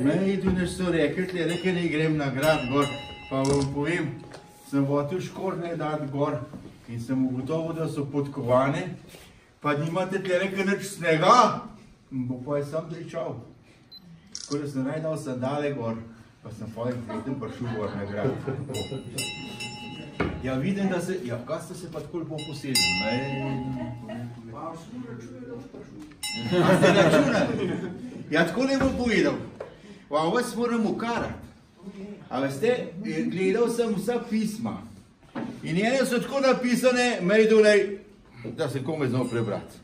Meni tudi so rekli, da ne grem na grad gor, pa vam povem, sem hotel škornje dati gor in sem ugotovil, da so podkovane, pa nimate tle nič snega, bo pa je sam pričal. Tako da sem najdal sandale gor, pa sem pa tretjem prišel gor na grad. Ja, vidim, da se, ja, kaj ste se pa tako lepo posedili? A ste računali? Ja, tako ne bom povedal. Vas moram ukarati. A veste, gledal sem vsa pisma. In ene so tako napisane, mejdolej, da se kome znal prebrati.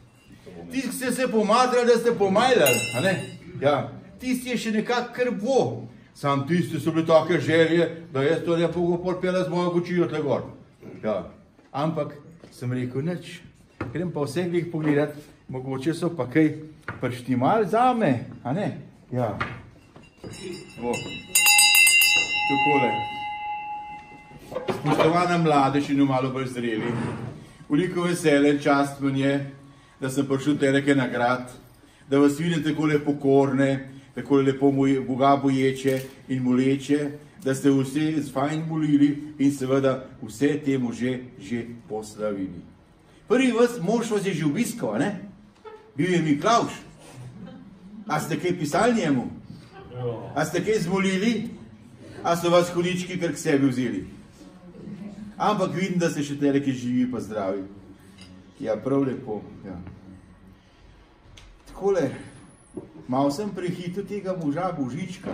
Tisti, ki ste se pomatrali, da ste pomajljali, a ne? Ja, tisti je še nekako kar bo. Sam tisti so bili take želje, da jaz to ne mogo porpela z mojo kočijo tle gor. Ja, ampak sem rekel nič. Grem pa vseh glih pogledati, mogoče so pa kaj prštimali zame, a ne? Ja. O, takole. Spoštovana mladež in malo bolj zreli, veliko veselje, čast mi je, da sem prišel teleke nagrad, da vas vidim takole pokorne, tako lepo Boga boječe in moleče, da ste vse fajn molili in seveda vse te može že poslavili. Prvi mož vas je že obiskal, ne? Bil je Miklavž. A ste kaj pisali njemu? A ste kaj zmolili? A so vas hudički kar k sebi vzeli? Ampak vidim, da ste še teleke živi pa zdravi. Ja, prav lepo. Ja. Takole, malo sem prehitil tega moža Božička.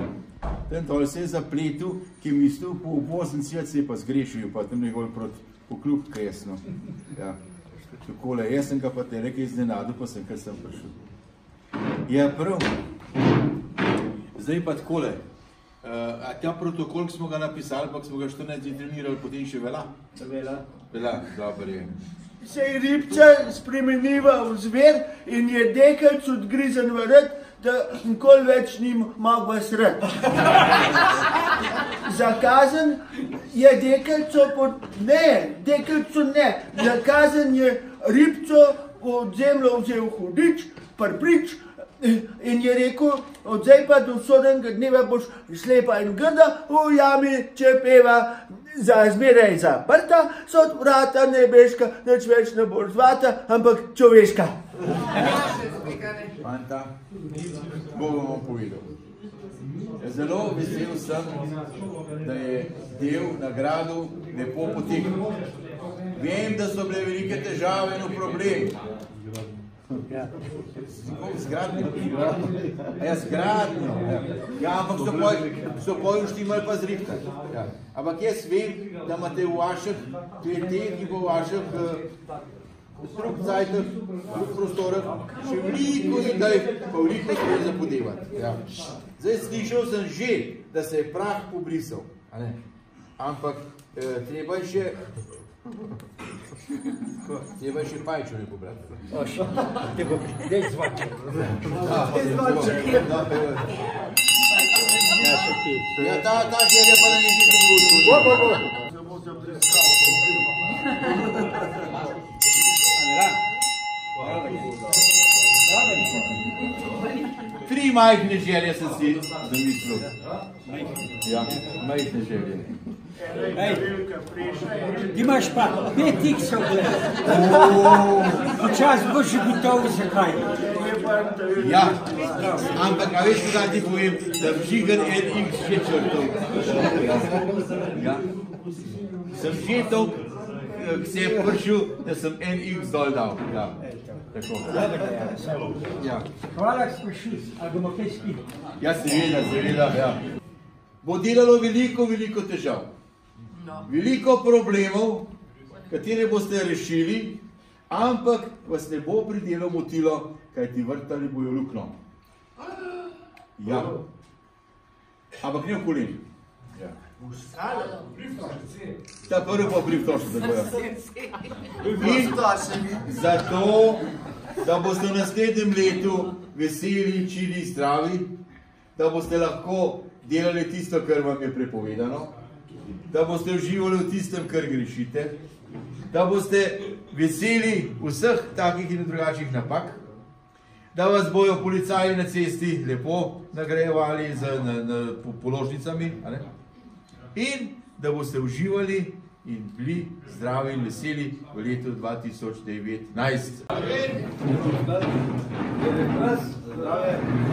Ten tole se je zapletel, ki je mislil po obozen svet, se je pa zgrešil, pa tam njegov proti pokljub kresno. Ja. Takole, jaz sem ga pa teleke iznenadil, pa sem kar sem prišel. Ja, prav. Zdaj pa takole. A ta protokol, ki smo ga napisali, pa smo ga 14 dni trenirali, potem še vela? Vela. Vela, dober je. Se je ribca spremeniva v zver in je dekelc odgrizen v red, da nikoli več ni mogla sred. Za kazen je dekelco dekelcu ne. Za kazen je ribco od zemljo vzel hudič, prprič, in je rekel, od zdaj pa do sodnega dneva boš slepa in grda v jami, če peva za zmeraj zaprta, so vrata nebeška, nič več ne boš zvata, ampak človeška. Fanta, Bog vam povedal. Zelo vesel sem, da je del nagradu lepo potekel. Vem, da so bile velike težave in problem. Zgradno. Ja, zgradno. Ja, ampak so pojem štimali pa zrihtali. Ja. Ampak jaz vem, da imate v vaših kleteh in v vaših strukcajtih, prostorih še veliko idej, pa veliko stvari za podevati. Ja. Zdaj slišal sem že, da se je prah pobrisal. Ampak treba je še treba je še pajčune pobrati. Treba dej zvati. Ja, ta želja pa da nekaj drugo. Tri majhne želje sem si zamislil. Ja, majhne želje. Ti imaš pa 5 x-ov počas boš že gotovo zakaj. Ja, ampak a veš, kaj ti povem, da bi žigar en x še črtov. Ja. Sem že to, ki se je prišel, da sem en x dol dal. Ja, tako. Ja. Hvala, ki sprašil, ali bomo kaj spili. Ja, seveda, ja. Bo delalo veliko težav. Veliko problemov, katere boste rešili, ampak vas ne bo pri delu motilo, kaj ti vrtali bojo lukno. Ja. Ampak ne v koleni. Ja. Ta prvi pa privtošen za bojo. In zato, da boste v naslednjem letu veseli, čili, zdravi, da boste lahko delali tisto, kar vam je prepovedano, da boste uživali v tistem, kar grešite, da boste veseli vseh takih in drugačnih napak, da vas bojo policaji na cesti lepo nagrajevali z položnicami, a ne? In da boste uživali in bili zdravi in veseli v letu 2019.